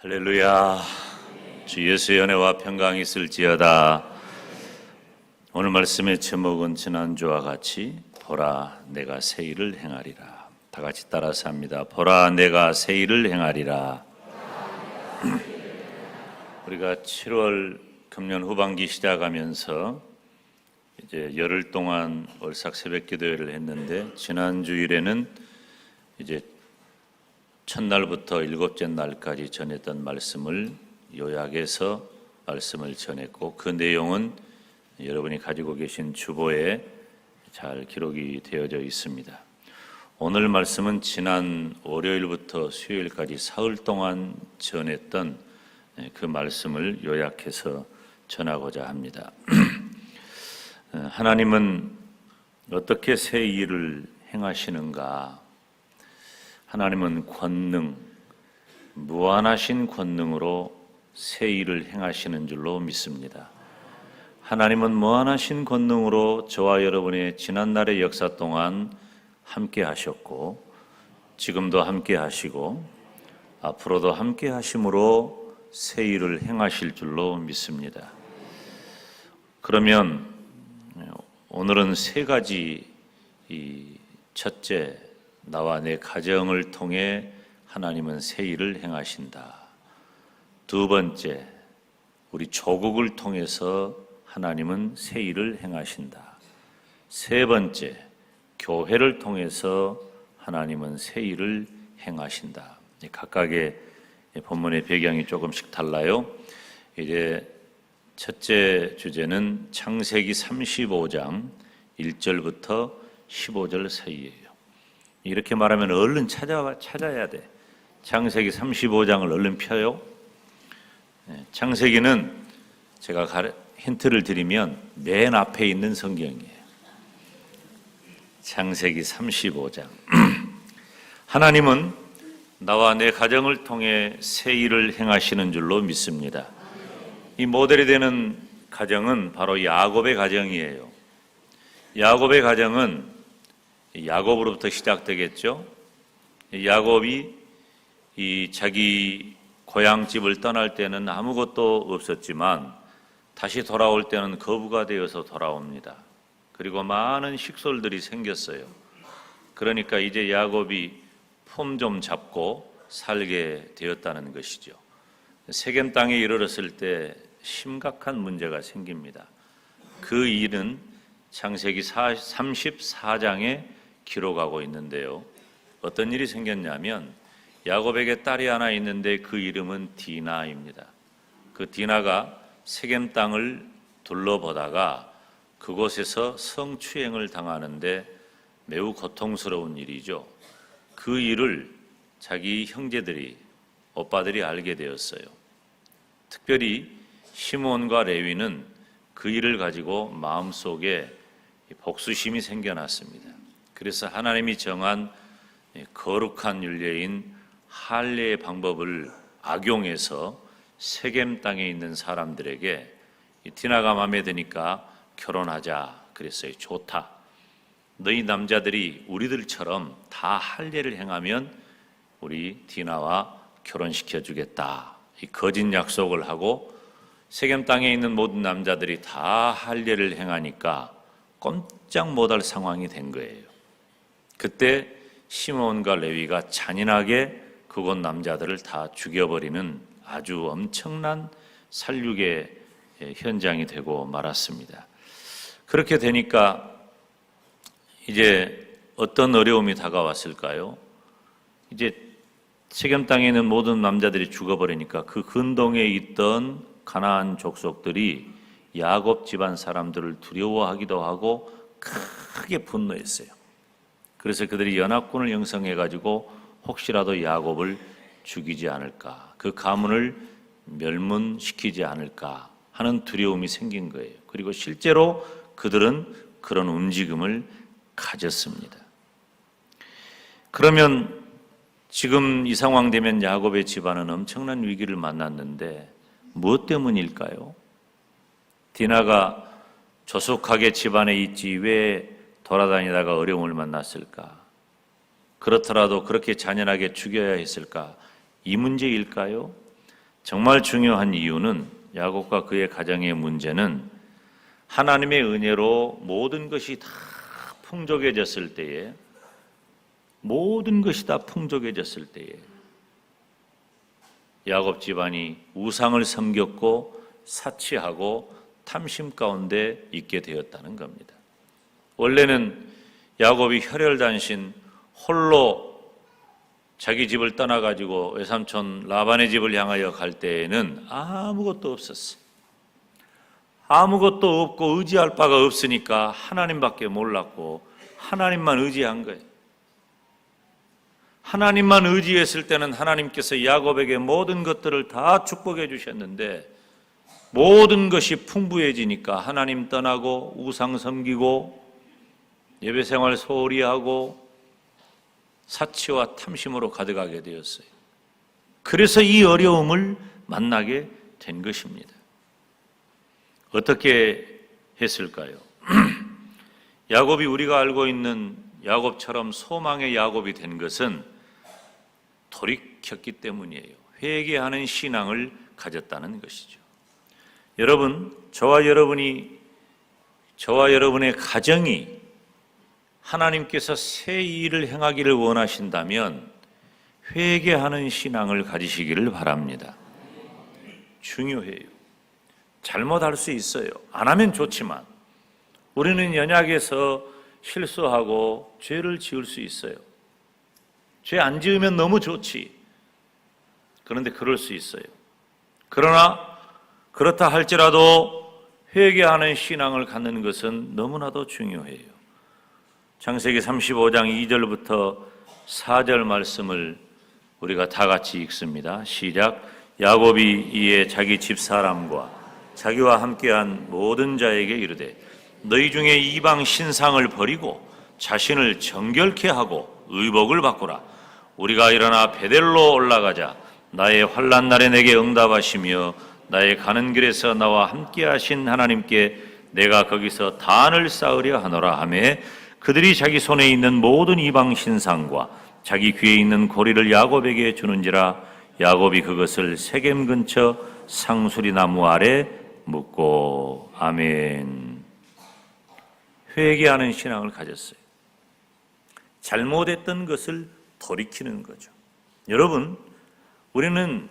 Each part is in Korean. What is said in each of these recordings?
할렐루야. 주 예수의 은혜와 평강이 있을지어다. 오늘 말씀의 제목은 지난주와 같이 보라 내가 새 일을 행하리라. 다 같이 따라서 합니다. 보라 내가 새 일을 행하리라. 우리가 7월 금년 후반기 시작하면서 이제 열흘 동안 월삭 새벽 기도회를 했는데, 지난 주일에는 이제 첫날부터 일곱째 날까지 전했던 말씀을 요약해서 말씀을 전했고, 그 내용은 여러분이 가지고 계신 주보에 잘 기록이 되어져 있습니다. 오늘 말씀은 지난 월요일부터 수요일까지 사흘 동안 전했던 그 말씀을 요약해서 전하고자 합니다. 하나님은 어떻게 새 일을 행하시는가? 하나님은 권능, 무한하신 권능으로 새 일을 행하시는 줄로 믿습니다. 하나님은 무한하신 권능으로 저와 여러분의 지난날의 역사 동안 함께 하셨고, 지금도 함께 하시고, 앞으로도 함께 하심으로 새 일을 행하실 줄로 믿습니다. 그러면 오늘은 세 가지, 첫째, 나와 내 가정을 통해 하나님은 새 일을 행하신다. 두 번째, 우리 조국을 통해서 하나님은 새 일을 행하신다. 세 번째, 교회를 통해서 하나님은 새 일을 행하신다. 각각의 본문의 배경이 조금씩 달라요. 이제 첫째 주제는 창세기 35장 1절부터 15절 사이예요. 이렇게 말하면 얼른 찾아야 돼. 창세기 35장을 얼른 펴요. 창세기는 제가 힌트를 드리면 맨 앞에 있는 성경이에요. 창세기 35장. 하나님은 나와 내 가정을 통해 새 일을 행하시는 줄로 믿습니다. 이 모델이 되는 가정은 바로 야곱의 가정이에요. 야곱의 가정은 야곱으로부터 시작되겠죠. 야곱이 자기 고향집을 떠날 때는 아무것도 없었지만 다시 돌아올 때는 거부가 되어서 돌아옵니다. 그리고 많은 식솔들이 생겼어요. 그러니까 이제 야곱이 폼 좀 잡고 살게 되었다는 것이죠. 세겜 땅에 이르렀을 때 심각한 문제가 생깁니다. 그 일은 창세기 34장에 기록하고 있는데요. 어떤 일이 생겼냐면, 야곱에게 딸이 하나 있는데 그 이름은 디나입니다. 그 디나가 세겜 땅을 둘러보다가 그곳에서 성추행을 당하는데 매우 고통스러운 일이죠. 그 일을 자기 형제들이, 오빠들이 알게 되었어요. 특별히 시몬과 레위는 그 일을 가지고 마음속에 복수심이 생겨났습니다. 그래서 하나님이 정한 거룩한 율례인 할례의 방법을 악용해서 세겜 땅에 있는 사람들에게 디나가 마음에 드니까 결혼하자 그랬어요. 좋다. 너희 남자들이 우리들처럼 다 할례를 행하면 우리 디나와 결혼시켜 주겠다. 이 거짓 약속을 하고 세겜 땅에 있는 모든 남자들이 다 할례를 행하니까 꼼짝 못할 상황이 된 거예요. 그때 시몬과 레위가 잔인하게 그곳 남자들을 다 죽여버리는 아주 엄청난 살육의 현장이 되고 말았습니다. 그렇게 되니까 이제 어떤 어려움이 다가왔을까요? 이제 세겜 땅에 있는 모든 남자들이 죽어버리니까 그 근동에 있던 가나안 족속들이 야곱 집안 사람들을 두려워하기도 하고 크게 분노했어요. 그래서 그들이 연합군을 형성해가지고 혹시라도 야곱을 죽이지 않을까, 그 가문을 멸문시키지 않을까 하는 두려움이 생긴 거예요. 그리고 실제로 그들은 그런 움직임을 가졌습니다. 그러면 지금 이 상황 되면 야곱의 집안은 엄청난 위기를 만났는데 무엇 때문일까요? 디나가 조숙하게 집안에 있지 왜 돌아다니다가 어려움을 만났을까? 그렇더라도 그렇게 잔인하게 죽여야 했을까? 이 문제일까요? 정말 중요한 이유는 야곱과 그의 가정의 문제는 하나님의 은혜로 모든 것이 다 풍족해졌을 때에 모든 것이 다 풍족해졌을 때에 야곱 집안이 우상을 섬겼고 사치하고 탐심 가운데 있게 되었다는 겁니다. 원래는 야곱이 혈혈단신 홀로 자기 집을 떠나가지고 외삼촌 라반의 집을 향하여 갈 때에는 아무것도 없었어요. 아무것도 없고 의지할 바가 없으니까 하나님밖에 몰랐고 하나님만 의지한 거예요. 하나님만 의지했을 때는 하나님께서 야곱에게 모든 것들을 다 축복해 주셨는데 모든 것이 풍부해지니까 하나님 떠나고 우상 섬기고 예배생활 소홀히 하고 사치와 탐심으로 가득하게 되었어요. 그래서 이 어려움을 만나게 된 것입니다. 어떻게 했을까요? 야곱이 우리가 알고 있는 야곱처럼 소망의 야곱이 된 것은 돌이켰기 때문이에요. 회개하는 신앙을 가졌다는 것이죠. 여러분, 저와 여러분의 가정이 하나님께서 새 일을 행하기를 원하신다면 회개하는 신앙을 가지시기를 바랍니다. 중요해요. 잘못할 수 있어요. 안 하면 좋지만 우리는 연약해서 실수하고 죄를 지을 수 있어요. 죄 안 지으면 너무 좋지. 그런데 그럴 수 있어요. 그러나 그렇다 할지라도 회개하는 신앙을 갖는 것은 너무나도 중요해요. 창세기 35장 2절부터 4절 말씀을 우리가 다 같이 읽습니다. 시작. 야곱이 이에 자기 집사람과 자기와 함께한 모든 자에게 이르되 너희 중에 이방 신상을 버리고 자신을 정결케 하고 의복을 바꾸라. 우리가 일어나 베델로 올라가자. 나의 환난 날에 내게 응답하시며 나의 가는 길에서 나와 함께하신 하나님께 내가 거기서 단을 쌓으려 하노라 하매 그들이 자기 손에 있는 모든 이방 신상과 자기 귀에 있는 고리를 야곱에게 주는지라. 야곱이 그것을 세겜 근처 상수리 나무 아래 묻고. 아멘. 회개하는 신앙을 가졌어요. 잘못했던 것을 돌이키는 거죠. 여러분, 우리는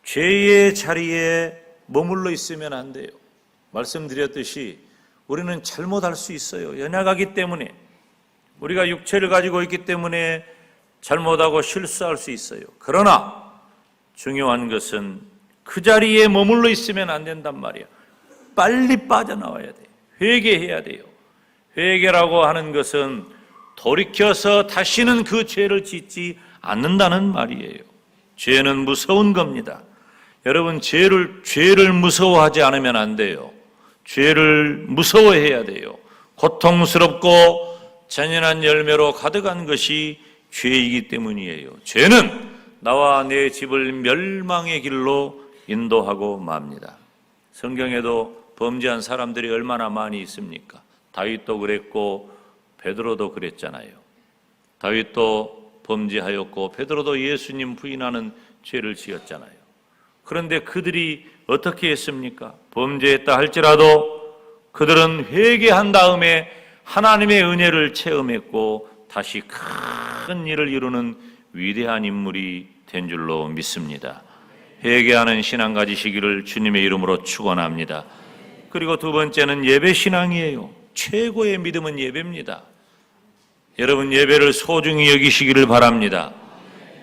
죄의 자리에 머물러 있으면 안 돼요. 말씀드렸듯이 우리는 잘못할 수 있어요. 연약하기 때문에, 우리가 육체를 가지고 있기 때문에 잘못하고 실수할 수 있어요. 그러나 중요한 것은 그 자리에 머물러 있으면 안 된단 말이야. 빨리 빠져나와야 돼요. 회개해야 돼요. 회개라고 하는 것은 돌이켜서 다시는 그 죄를 짓지 않는다는 말이에요. 죄는 무서운 겁니다. 여러분, 죄를 무서워하지 않으면 안 돼요. 죄를 무서워해야 돼요. 고통스럽고 잔인한 열매로 가득한 것이 죄이기 때문이에요. 죄는 나와 내 집을 멸망의 길로 인도하고 맙니다. 성경에도 범죄한 사람들이 얼마나 많이 있습니까? 다윗도 그랬고 베드로도 그랬잖아요. 다윗도 범죄하였고 베드로도 예수님 부인하는 죄를 지었잖아요. 그런데 그들이 어떻게 했습니까? 범죄했다 할지라도 그들은 회개한 다음에 하나님의 은혜를 체험했고 다시 큰 일을 이루는 위대한 인물이 된 줄로 믿습니다. 회개하는 신앙 가지시기를 주님의 이름으로 축원합니다. 그리고 두 번째는 예배 신앙이에요. 최고의 믿음은 예배입니다. 여러분, 예배를 소중히 여기시기를 바랍니다.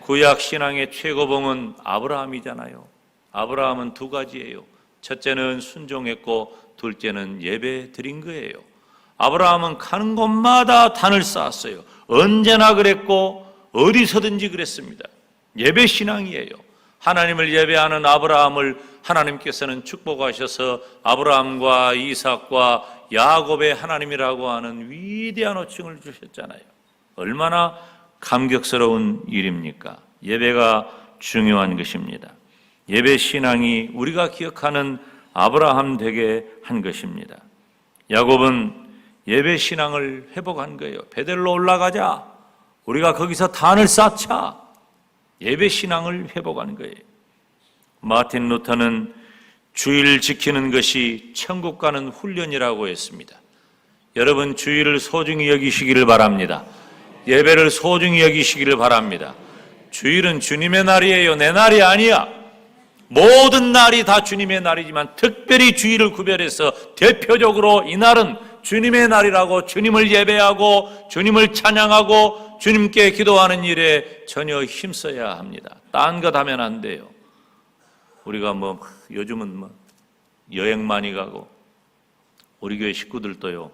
구약 신앙의 최고봉은 아브라함이잖아요. 아브라함은 두 가지예요. 첫째는 순종했고 둘째는 예배 드린 거예요. 아브라함은 가는 곳마다 단을 쌓았어요. 언제나 그랬고 어디서든지 그랬습니다. 예배 신앙이에요. 하나님을 예배하는 아브라함을 하나님께서는 축복하셔서 아브라함과 이삭과 야곱의 하나님이라고 하는 위대한 호칭을 주셨잖아요. 얼마나 감격스러운 일입니까? 예배가 중요한 것입니다. 예배 신앙이 우리가 기억하는 아브라함 되게 한 것입니다. 야곱은 예배 신앙을 회복한 거예요. 베델로 올라가자. 우리가 거기서 단을 쌓자. 예배 신앙을 회복한 거예요. 마틴 루터는 주의를 지키는 것이 천국 가는 훈련이라고 했습니다. 여러분, 주의를 소중히 여기시기를 바랍니다. 예배를 소중히 여기시기를 바랍니다. 주일은 주님의 날이에요. 내 날이 아니야. 모든 날이 다 주님의 날이지만 특별히 주일을 구별해서 대표적으로 이 날은 주님의 날이라고 주님을 예배하고 주님을 찬양하고 주님께 기도하는 일에 전혀 힘써야 합니다. 딴 것 하면 안 돼요. 우리가 요즘은 여행 많이 가고 우리 교회 식구들도요,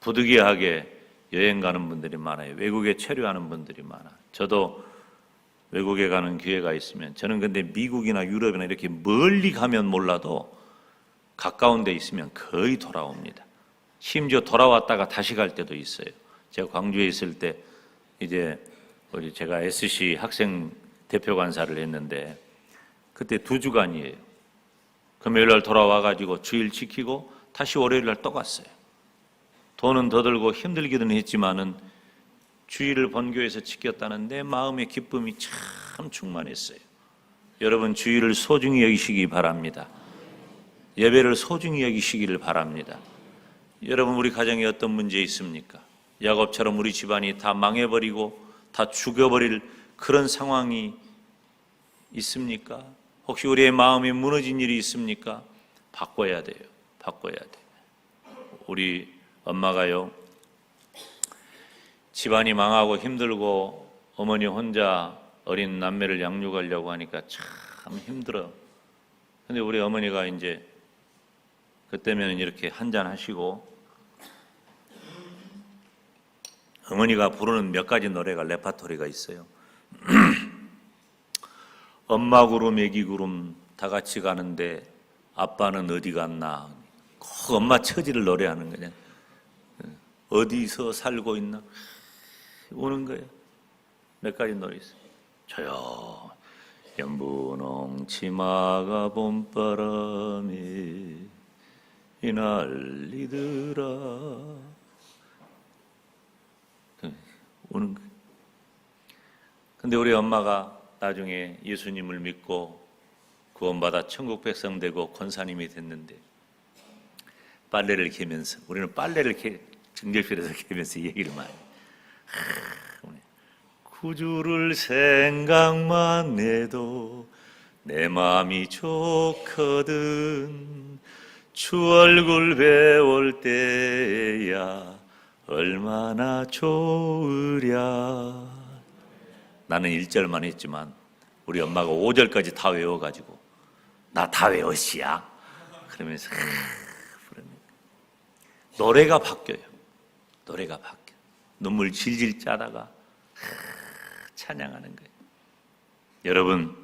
부득이하게 여행 가는 분들이 많아요. 외국에 체류하는 분들이 많아. 저도 외국에 가는 기회가 있으면, 저는 근데 미국이나 유럽이나 이렇게 멀리 가면 몰라도 가까운 데 있으면 거의 돌아옵니다. 심지어 돌아왔다가 다시 갈 때도 있어요. 제가 광주에 있을 때 이제 제가 SC 학생 대표 간사를 했는데 그때 2주간이에요. 금요일 날 돌아와가지고 주일 지키고 다시 월요일 날 또 갔어요. 돈은 더 들고 힘들기는 했지만은 주일을 본교에서 지켰다는 내 마음의 기쁨이 참 충만했어요. 여러분, 주일을 소중히 여기시기 바랍니다. 예배를 소중히 여기시기를 바랍니다. 여러분, 우리 가정에 어떤 문제 있습니까? 야곱처럼 우리 집안이 다 망해버리고 다 죽어버릴 그런 상황이 있습니까? 혹시 우리의 마음이 무너진 일이 있습니까? 바꿔야 돼요. 바꿔야 돼요. 우리 엄마가요, 집안이 망하고 힘들고 어머니 혼자 어린 남매를 양육하려고 하니까 참 힘들어. 근데 우리 어머니가 이제 그때면 이렇게 한잔 하시고 어머니가 부르는 몇 가지 노래가 레파토리가 있어요. 엄마 구름 애기 구름 다 같이 가는데 아빠는 어디 갔나. 꼭 엄마 처지를 노래하는 거냐. 어디서 살고 있나 우는 거예요. 몇 가지 노래 있어요. 저요 연분홍 치마가 봄바람에 이날리더라. 우는 거예요. 근데 우리 엄마가 나중에 예수님을 믿고 구원받아 천국 백성 되고 권사님이 됐는데 빨래를 개면서, 우리는 빨래를 정결실에서 개면서 얘기를 많이 해요. 구주를 생각만 해도 내 마음이 좋거든. 주 얼굴 배울 때야 얼마나 좋으랴. 나는 1절만 했지만 우리 엄마가 5절까지 다 외워가지고 나 다 외웠시야 그러면서 부릅니다. 노래가 바뀌어요. 노래가 바뀌어. 눈물 질질 짜다가 찬양하는 거예요. 여러분,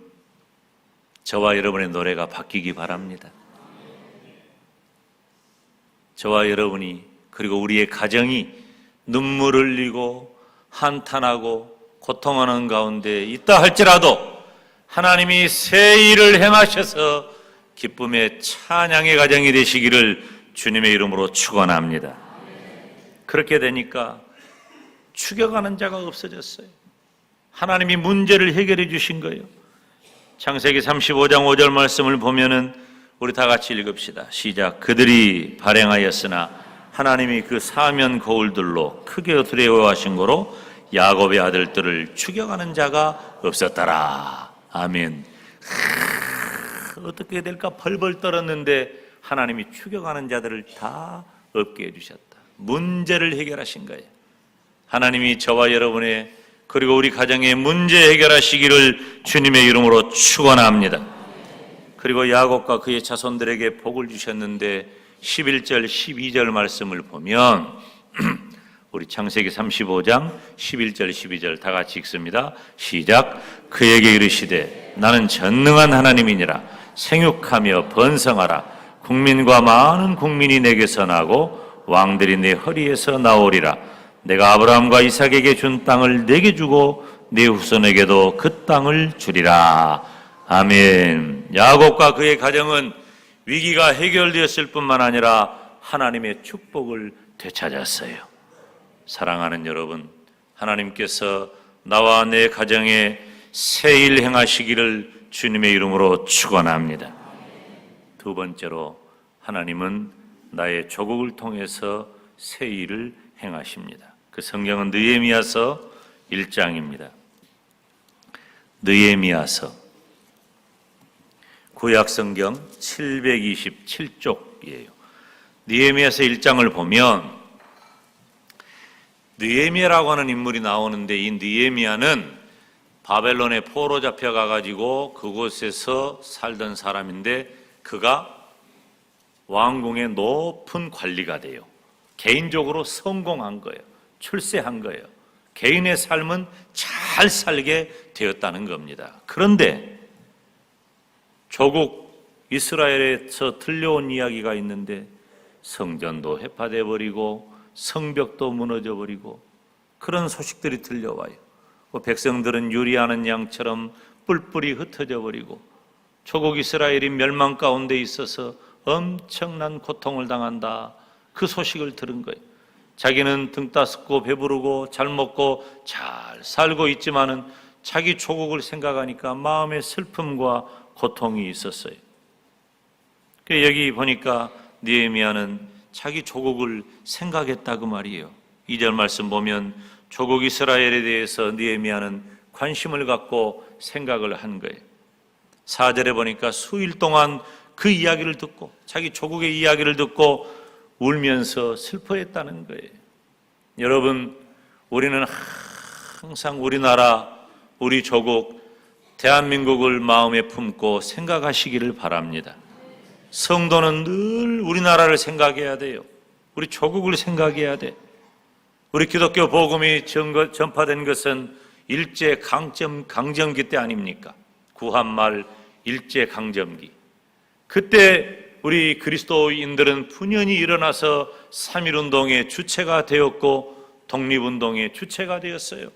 저와 여러분의 노래가 바뀌기 바랍니다. 저와 여러분이, 그리고 우리의 가정이 눈물 흘리고 한탄하고 고통하는 가운데 있다 할지라도 하나님이 새 일을 행하셔서 기쁨의 찬양의 가정이 되시기를 주님의 이름으로 축원합니다. 그렇게 되니까 추격하는 자가 없어졌어요. 하나님이 문제를 해결해 주신 거예요. 창세기 35장 5절 말씀을 보면은 우리 다 같이 읽읍시다. 시작. 그들이 발행하였으나 하나님이 그 사면 거울들로 크게 두려워하신 거로 야곱의 아들들을 추격하는 자가 없었더라. 아멘. 어떻게 될까 벌벌 떨었는데 하나님이 추격하는 자들을 다 없게 해주셨다. 문제를 해결하신 거예요. 하나님이 저와 여러분의, 그리고 우리 가정의 문제 해결하시기를 주님의 이름으로 축원합니다. 그리고 야곱과 그의 자손들에게 복을 주셨는데 11절 12절 말씀을 보면 우리 창세기 35장 11절 12절 다 같이 읽습니다. 시작. 그에게 이르시되 나는 전능한 하나님이니라. 생육하며 번성하라. 국민과 많은 국민이 내게서 나고 왕들이 내 허리에서 나오리라. 내가 아브라함과 이삭에게 준 땅을 내게 주고 내 후손에게도 그 땅을 주리라. 아멘. 야곱과 그의 가정은 위기가 해결되었을 뿐만 아니라 하나님의 축복을 되찾았어요. 사랑하는 여러분, 하나님께서 나와 내 가정에 새 일 행하시기를 주님의 이름으로 축원합니다. 두 번째로 하나님은 나의 조국을 통해서 새 일을 행하십니다. 그 성경은 느헤미야서 1장입니다. 느헤미야서 구약 성경 727쪽이에요. 느헤미야서 1장을 보면 느헤미야라고 하는 인물이 나오는데, 이 느헤미야는 바벨론에 포로 잡혀가 가지고 그곳에서 살던 사람인데, 그가 왕궁의 높은 관리가 돼요. 개인적으로 성공한 거예요. 출세한 거예요. 개인의 삶은 잘 살게 되었다는 겁니다. 그런데 조국 이스라엘에서 들려온 이야기가 있는데, 성전도 해파돼 버리고 성벽도 무너져 버리고 그런 소식들이 들려와요. 백성들은 유리하는 양처럼 뿔뿔이 흩어져 버리고 조국 이스라엘이 멸망 가운데 있어서 엄청난 고통을 당한다. 그 소식을 들은 거예요. 자기는 등 따숩고 배부르고 잘 먹고 잘 살고 있지만은 자기 조국을 생각하니까 마음에 슬픔과 고통이 있었어요. 여기 보니까 느헤미야는 자기 조국을 생각했다고 말이에요. 2절 말씀 보면 조국 이스라엘에 대해서 느헤미야는 관심을 갖고 생각을 한 거예요. 4절에 보니까 수일 동안 그 이야기를 듣고, 자기 조국의 이야기를 듣고 울면서 슬퍼했다는 거예요. 여러분, 우리는 항상 우리나라, 우리 조국, 대한민국을 마음에 품고 생각하시기를 바랍니다. 성도는 늘 우리나라를 생각해야 돼요. 우리 조국을 생각해야 돼. 우리 기독교 복음이 전파된 것은 일제 강점기 때 아닙니까? 구한말 일제 강점기. 그때 우리 그리스도인들은 푸념이 일어나서 3.1운동의 주체가 되었고 독립운동의 주체가 되었어요.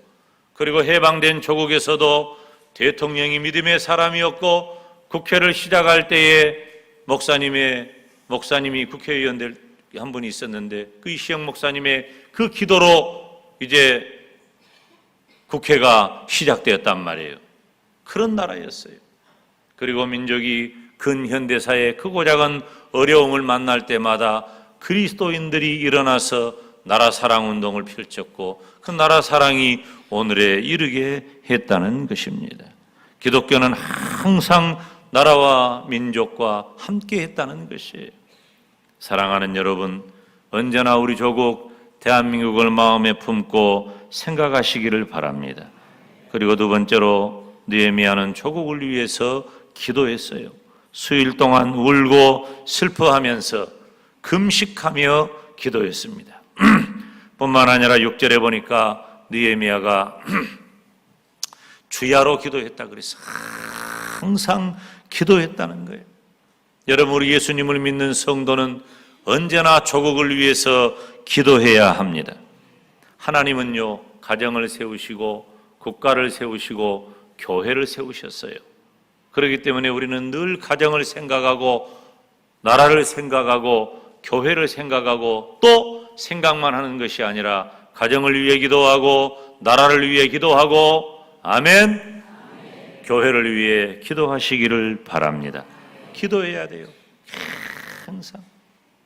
그리고 해방된 조국에서도 대통령이 믿음의 사람이었고, 국회를 시작할 때에 목사님이 국회의원들 한 분이 있었는데, 그 이시영 목사님의 그 기도로 이제 국회가 시작되었단 말이에요. 그런 나라였어요. 그리고 민족이 근현대사의 크고 작은 어려움을 만날 때마다 그리스도인들이 일어나서 나라 사랑 운동을 펼쳤고, 그 나라 사랑이 오늘에 이르게 했다는 것입니다. 기독교는 항상 나라와 민족과 함께 했다는 것이에요. 사랑하는 여러분, 언제나 우리 조국 대한민국을 마음에 품고 생각하시기를 바랍니다. 그리고 두 번째로 느헤미야는 조국을 위해서 기도했어요. 수일 동안 울고 슬퍼하면서 금식하며 기도했습니다. 뿐만 아니라 6절에 보니까 느헤미야가 주야로 기도했다 그래서 항상 기도했다는 거예요. 여러분, 우리 예수님을 믿는 성도는 언제나 조국을 위해서 기도해야 합니다. 하나님은요, 가정을 세우시고 국가를 세우시고 교회를 세우셨어요. 그렇기 때문에 우리는 늘 가정을 생각하고 나라를 생각하고 교회를 생각하고 또 생각만 하는 것이 아니라 가정을 위해 기도하고 나라를 위해 기도하고, 아멘. 교회를 위해 기도하시기를 바랍니다. 기도해야 돼요. 항상.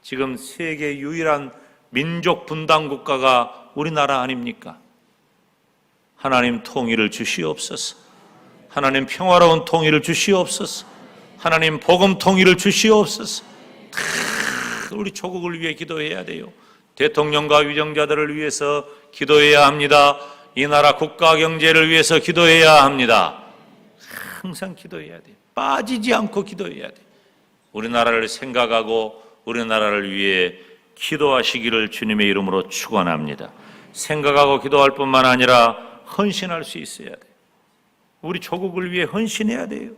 지금 세계 유일한 민족 분단 국가가 우리나라 아닙니까? 하나님 통일을 주시옵소서. 하나님 평화로운 통일을 주시옵소서. 하나님 복음 통일을 주시옵소서. 우리 조국을 위해 기도해야 돼요. 대통령과 위정자들을 위해서 기도해야 합니다. 이 나라 국가 경제를 위해서 기도해야 합니다. 항상 기도해야 돼요. 빠지지 않고 기도해야 돼요. 우리나라를 생각하고 우리나라를 위해 기도하시기를 주님의 이름으로 축원합니다. 생각하고 기도할 뿐만 아니라 헌신할 수 있어야 돼요. 우리 조국을 위해 헌신해야 돼요.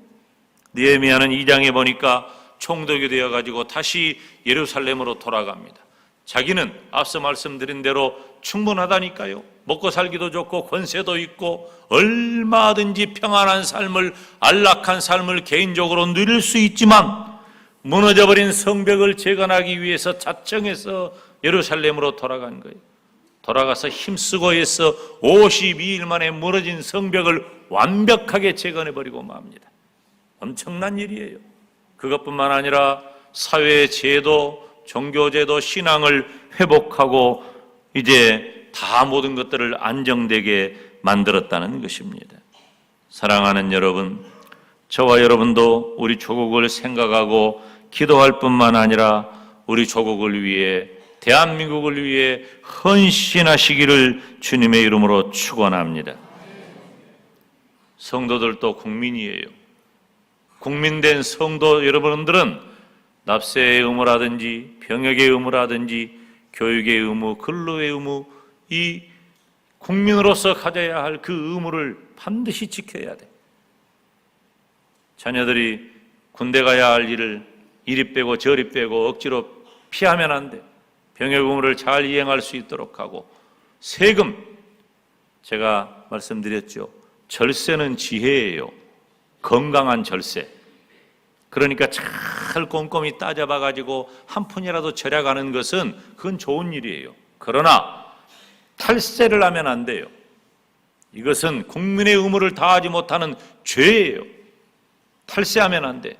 느헤미야는 2장에 보니까 총독이 되어가지고 다시 예루살렘으로 돌아갑니다. 자기는 앞서 말씀드린 대로 충분하다니까요. 먹고 살기도 좋고 권세도 있고 얼마든지 평안한 삶을, 안락한 삶을 개인적으로 누릴 수 있지만 무너져버린 성벽을 재건하기 위해서 자청해서 예루살렘으로 돌아간 거예요. 돌아가서 힘쓰고 해서 52일 만에 무너진 성벽을 완벽하게 재건해버리고 맙니다. 엄청난 일이에요. 그것뿐만 아니라 사회의 제도, 종교제도, 신앙을 회복하고 이제 다 모든 것들을 안정되게 만들었다는 것입니다. 사랑하는 여러분, 저와 여러분도 우리 조국을 생각하고 기도할 뿐만 아니라 우리 조국을 위해, 대한민국을 위해 헌신하시기를 주님의 이름으로 축원합니다. 성도들도 국민이에요. 국민된 성도 여러분들은 납세의 의무라든지 병역의 의무라든지 교육의 의무, 근로의 의무, 이 국민으로서 가져야 할 그 의무를 반드시 지켜야 돼. 자녀들이 군대 가야 할 일을 이리 빼고 저리 빼고 억지로 피하면 안 돼. 병역 의무를 잘 이행할 수 있도록 하고, 세금, 제가 말씀드렸죠. 절세는 지혜예요. 건강한 절세. 그러니까 잘 꼼꼼히 따져봐 가지고 한 푼이라도 절약하는 것은 그건 좋은 일이에요. 그러나 탈세를 하면 안 돼요. 이것은 국민의 의무를 다하지 못하는 죄예요. 탈세하면 안 돼.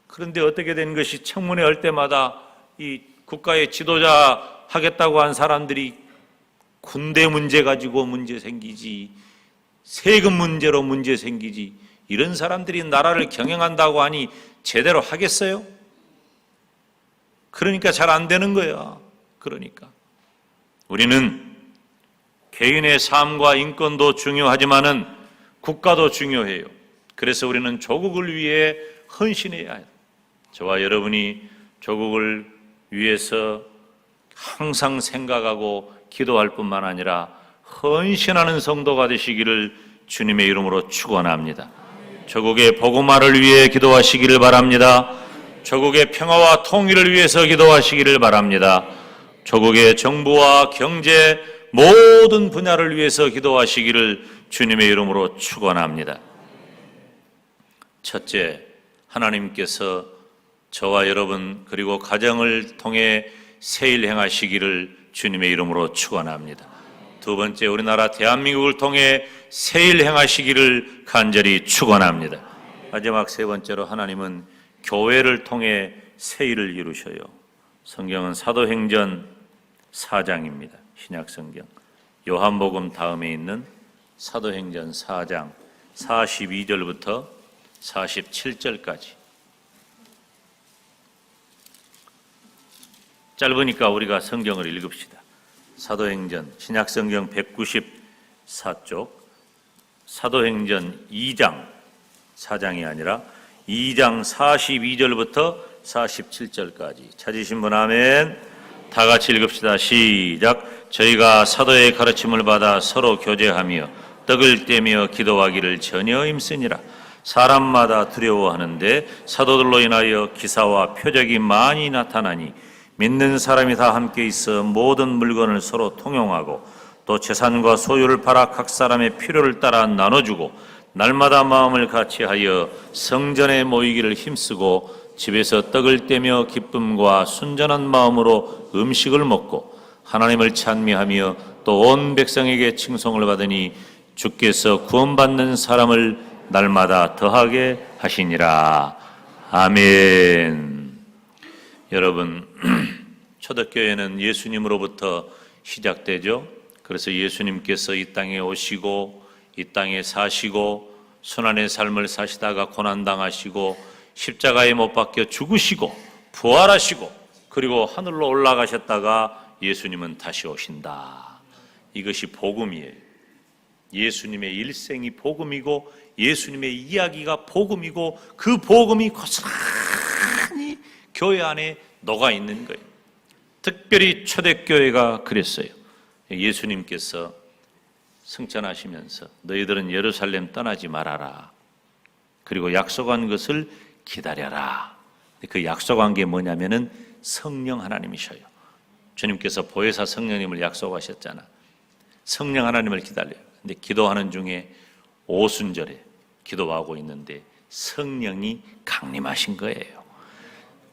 그런데 어떻게 된 것이 청문회 할 때마다 이 국가의 지도자 하겠다고 한 사람들이 군대 문제 가지고 문제 생기지, 세금 문제로 문제 생기지, 이런 사람들이 나라를 경영한다고 하니 제대로 하겠어요? 그러니까 잘 안 되는 거야. 그러니까 우리는 개인의 삶과 인권도 중요하지만은 국가도 중요해요. 그래서 우리는 조국을 위해 헌신해야 해요. 저와 여러분이 조국을 위해서 항상 생각하고 기도할 뿐만 아니라 헌신하는 성도가 되시기를 주님의 이름으로 축원합니다. 조국의 복음화를 위해 기도하시기를 바랍니다. 조국의 평화와 통일을 위해서 기도하시기를 바랍니다. 조국의 정부와 경제 모든 분야를 위해서 기도하시기를 주님의 이름으로 축원합니다. 첫째, 하나님께서 저와 여러분 그리고 가정을 통해 새일 행하시기를 주님의 이름으로 축원합니다. 두 번째, 우리나라 대한민국을 통해 새일 행하시기를 간절히 축원합니다. 마지막 세 번째로 하나님은 교회를 통해 새일을 이루셔요. 성경은 사도행전 4장입니다. 신약성경 요한복음 다음에 있는 사도행전 4장 42절부터 47절까지. 짧으니까 우리가 성경을 읽읍시다. 사도행전 신약성경 194쪽 사도행전 2장 4장이 아니라 2장 42절부터 47절까지. 찾으신 분 아멘. 다 같이 읽읍시다. 시작. 저희가 사도의 가르침을 받아 서로 교제하며 떡을 떼며 기도하기를 전혀 힘쓰니라. 사람마다 두려워하는데 사도들로 인하여 기사와 표적이 많이 나타나니 믿는 사람이 다 함께 있어 모든 물건을 서로 통용하고 또 재산과 소유를 팔아 각 사람의 필요를 따라 나눠주고 날마다 마음을 같이하여 성전에 모이기를 힘쓰고 집에서 떡을 떼며 기쁨과 순전한 마음으로 음식을 먹고 하나님을 찬미하며 또 온 백성에게 칭송을 받으니 주께서 구원받는 사람을 날마다 더하게 하시니라. 아멘. 여러분, 초대교회는 예수님으로부터 시작되죠. 그래서 예수님께서 이 땅에 오시고 이 땅에 사시고 순환의 삶을 사시다가 고난당하시고 십자가에 못 박혀 죽으시고 부활하시고 그리고 하늘로 올라가셨다가 예수님은 다시 오신다. 이것이 복음이에요. 예수님의 일생이 복음이고 예수님의 이야기가 복음이고 그 복음이 고스란히 교회 안에 녹아 있는 거예요. 특별히 초대교회가 그랬어요. 예수님께서 승천하시면서 너희들은 예루살렘 떠나지 말아라. 그리고 약속한 것을 기다려라. 그 약속한 게 뭐냐면은 성령 하나님이셔요. 주님께서 보혜사 성령님을 약속하셨잖아. 성령 하나님을 기다려요. 근데 기도하는 중에 오순절에 기도하고 있는데 성령이 강림하신 거예요.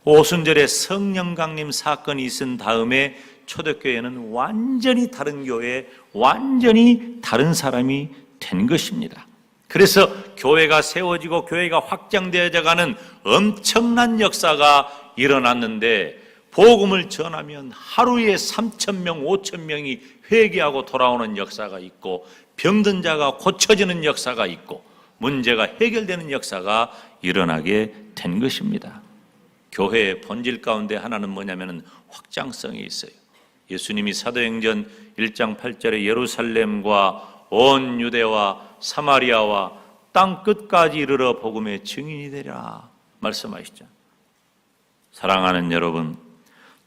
오순절에 성령 강림 사건이 있은 다음에 초대교회는 완전히 다른 교회, 완전히 다른 사람이 된 것입니다. 그래서 교회가 세워지고 교회가 확장되어져 가는 엄청난 역사가 일어났는데, 복음을 전하면 하루에 3,000명, 5,000명이 회개하고 돌아오는 역사가 있고, 병든 자가 고쳐지는 역사가 있고, 문제가 해결되는 역사가 일어나게 된 것입니다. 교회의 본질 가운데 하나는 뭐냐면 확장성이 있어요. 예수님이 사도행전 1장 8절에 예루살렘과 온 유대와 사마리아와 땅 끝까지 이르러 복음의 증인이 되리라 말씀하시죠. 사랑하는 여러분,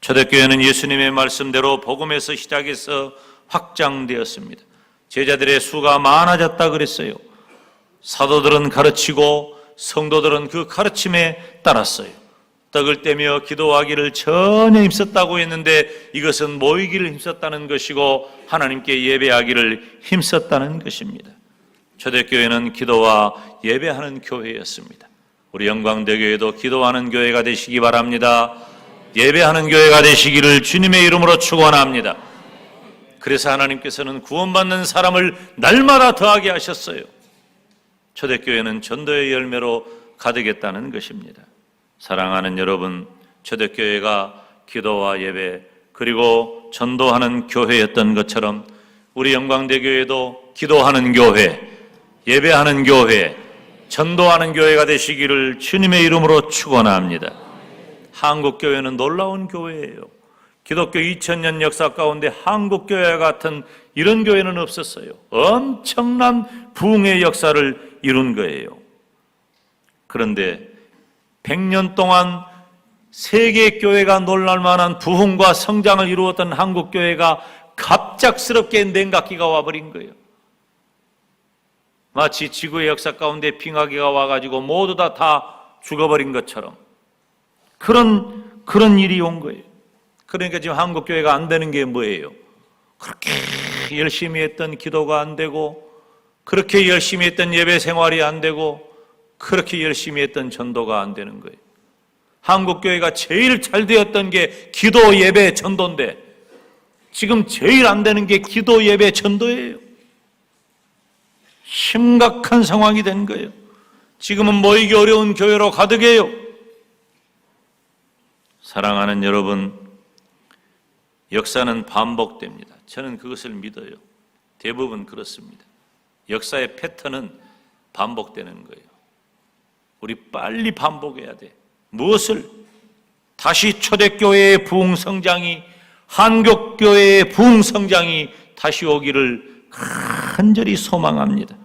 초대교회는 예수님의 말씀대로 복음에서 시작해서 확장되었습니다. 제자들의 수가 많아졌다 그랬어요. 사도들은 가르치고 성도들은 그 가르침에 따랐어요. 떡을 떼며 기도하기를 전혀 힘썼다고 했는데, 이것은 모이기를 힘썼다는 것이고 하나님께 예배하기를 힘썼다는 것입니다. 초대교회는 기도와 예배하는 교회였습니다. 우리 영광대교회도 기도하는 교회가 되시기 바랍니다. 예배하는 교회가 되시기를 주님의 이름으로 축원합니다. 그래서 하나님께서는 구원받는 사람을 날마다 더하게 하셨어요. 초대교회는 전도의 열매로 가득했다는 것입니다. 사랑하는 여러분, 초대교회가 기도와 예배 그리고 전도하는 교회였던 것처럼 우리 영광대교회도 기도하는 교회, 예배하는 교회, 전도하는 교회가 되시기를 주님의 이름으로 축원합니다. 한국교회는 놀라운 교회예요. 기독교 2000년 역사 가운데 한국교회 같은 이런 교회는 없었어요. 엄청난 부흥의 역사를 이룬 거예요. 그런데 100년 동안 세계 교회가 놀랄 만한 부흥과 성장을 이루었던 한국교회가 갑작스럽게 냉각기가 와버린 거예요. 마치 지구의 역사 가운데 빙하기가 와가지고 모두 다 죽어버린 것처럼 그런 일이 온 거예요. 그러니까 지금 한국교회가 안 되는 게 뭐예요? 그렇게 열심히 했던 기도가 안 되고, 그렇게 열심히 했던 예배 생활이 안 되고, 그렇게 열심히 했던 전도가 안 되는 거예요. 한국교회가 제일 잘 되었던 게 기도, 예배, 전도인데 지금 제일 안 되는 게 기도, 예배, 전도예요. 심각한 상황이 된 거예요. 지금은 모이기 어려운 교회로 가득해요. 사랑하는 여러분, 역사는 반복됩니다. 저는 그것을 믿어요. 대부분 그렇습니다. 역사의 패턴은 반복되는 거예요. 우리 빨리 반복해야 돼. 무엇을? 다시 초대교회의 부흥성장이, 한국교회의 부흥성장이 다시 오기를 간절히 소망합니다.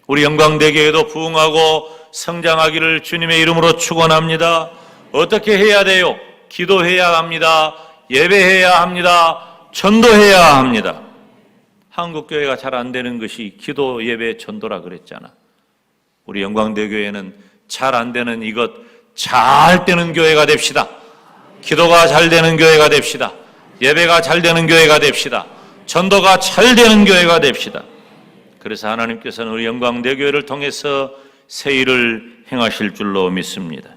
우리 영광대교회도 부흥하고 성장하기를 주님의 이름으로 축원합니다. 어떻게 해야 돼요? 기도해야 합니다. 예배해야 합니다. 전도해야 합니다. 한국교회가 잘 안 되는 것이 기도, 예배, 전도라 그랬잖아. 우리 영광대교회는 잘 안 되는 이것 잘 되는 교회가 됩시다. 기도가 잘 되는 교회가 됩시다. 예배가 잘 되는 교회가 됩시다. 전도가 잘 되는 교회가 됩시다. 그래서 하나님께서는 우리 영광대교회를 통해서 새 일을 행하실 줄로 믿습니다.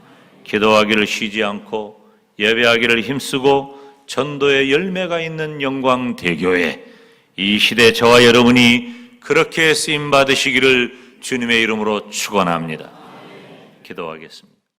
기도하기를 쉬지 않고 예배하기를 힘쓰고 전도의 열매가 있는 영광대교회, 이 시대 저와 여러분이 그렇게 쓰임 받으시기를 주님의 이름으로 축원합니다. 기도하겠습니다.